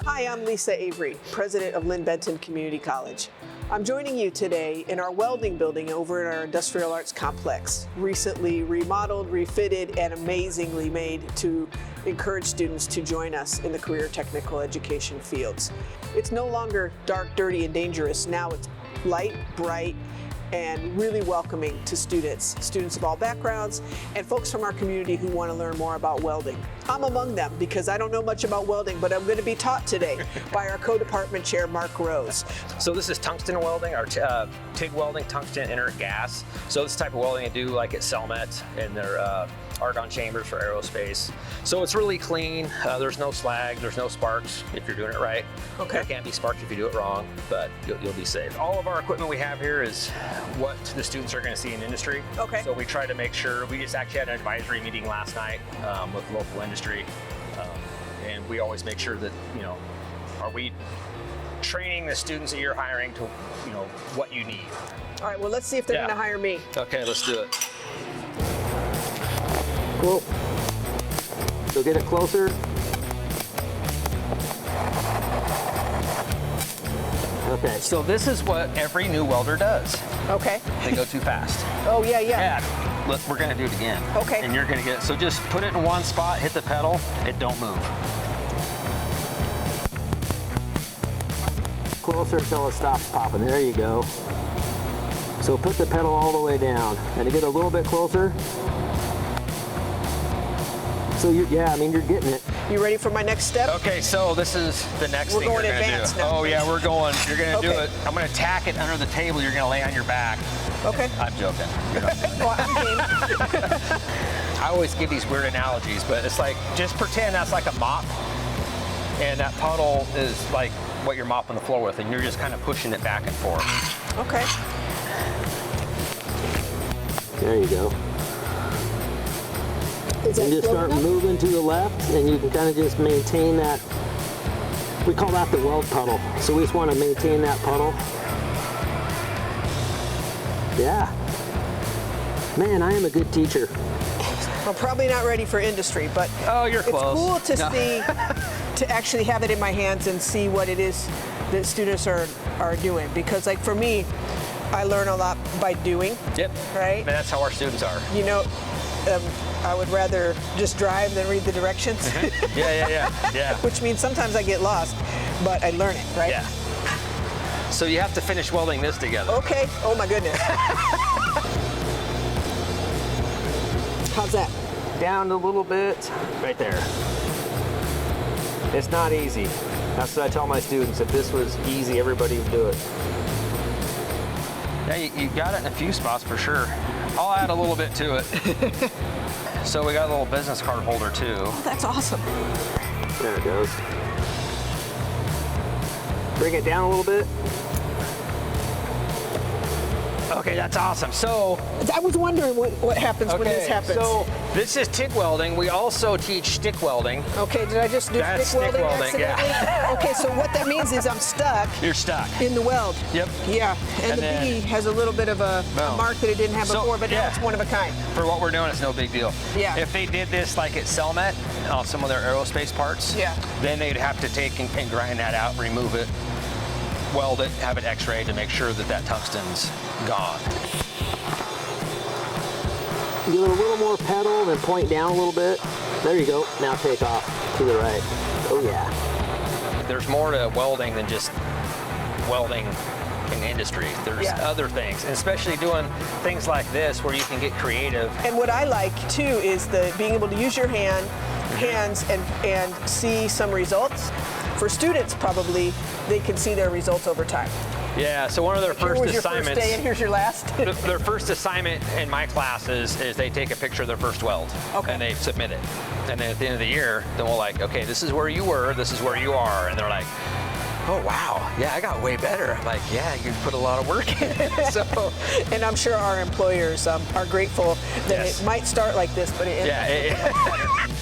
Hi, I'm Lisa Avery, President of Linn-Benton Community College. I'm joining you today in our welding building over in our Industrial Arts Complex, recently remodeled, refitted, and amazingly made to encourage students to join us in the career technical education fields. It's no longer dark, dirty, and dangerous. Now it's light, bright, and really welcoming to students of all backgrounds, and folks from our community who want to learn more about welding. I'm among them because I don't know much about welding, but I'm going to be taught today by our co-department chair, Marc. So this is tungsten welding, or TIG welding, tungsten inert gas. So this type of welding they do like at Selmet and their argon chambers for aerospace. So it's really clean. There's no slag, there's no sparks if you're doing it right. Okay. There can be sparks if you do it wrong, but you'll be safe. All of our equipment we have here is what the students are going to see in industry. Okay. So we try to make sure, we just actually had an advisory meeting last night with local industry. And we always make sure that, are we training the students that you're hiring to, what you need. All right, well, let's see if they're going to hire me. Okay, let's do it. Cool. So get it closer. Okay. So this is what every new welder does. Okay. They go too fast. Oh, yeah. Yeah. Look, we're gonna do it again. Okay. And you're gonna get, so just put it in one spot, hit the pedal, it don't move. Closer until it stops popping. There you go. So put the pedal all the way down. And to get a little bit closer. So you're getting it. You ready for my next step? Okay, so this is the next thing We're you're going gonna advanced do. now. Oh yeah, you're gonna do Okay. it. I'm gonna tack it under the table, you're gonna lay on your back. Okay. I'm joking. Well, I'm game. I always give these weird analogies, but it's like, just pretend that's like a mop, and that puddle is like what you're mopping the floor with, and you're just kind of pushing it back and forth. Okay. There you go. Is that And just start moving to the left, and you can kind of just maintain that. We call that the weld puddle. So we just want to maintain that puddle. Yeah. Man, I am a good teacher. I'm probably not ready for industry, but Oh, you're close. it's cool to see, to actually have it in my hands and see what it is that students are doing. Because like for me, I learn a lot by doing. Yep. Right? And that's how our students are. I would rather just drive than read the directions. Yeah. Which means sometimes I get lost, but I learn it, right? Yeah. So you have to finish welding this together. Okay. Oh my goodness. How's that? Down a little bit. Right there. It's not easy. That's what I tell my students. If this was easy, everybody would do it. Yeah, you got it in a few spots for sure. I'll add a little bit to it. So we got a little business card holder too. Oh, that's awesome. There it goes. Bring it down a little bit. Okay, that's awesome. So I was wondering what happens when this happens. So this is TIG welding. We also teach stick welding. Okay, did I just do That's stick welding stick welding, accidentally? Okay, so what that means is I'm stuck You're stuck. in the weld. Yep. Yeah, and the then- B has a little bit of a mark that it didn't have So, before, but now yeah. it's one of a kind. For what we're doing, it's no big deal. Yeah. If they did this like at Selmet, on some of their aerospace parts, Yeah. then they'd have to take and grind that out, remove it, weld it, have it x-rayed to make sure that that tungsten's gone. Give it a little more pedal and point down a little bit. There you go. Now take off to the right. Oh yeah. There's more to welding than just welding in industry. There's other things, and especially doing things like this where you can get creative. And what I like too is being able to use your hands and see some results. For students, probably they can see their results over time. Yeah, so one of their first Here was assignments. your first day and here's your last. Their first assignment in my classes is they take a picture of their first weld. Okay. And they submit it. And then at the end of the year, then we're like, okay, this is where you were, this is where you are. And they're like, oh wow, yeah, I got way better. I'm like, yeah, you put a lot of work in it. So, and I'm sure our employers are grateful that Yes. it might start like this, but it ends up better.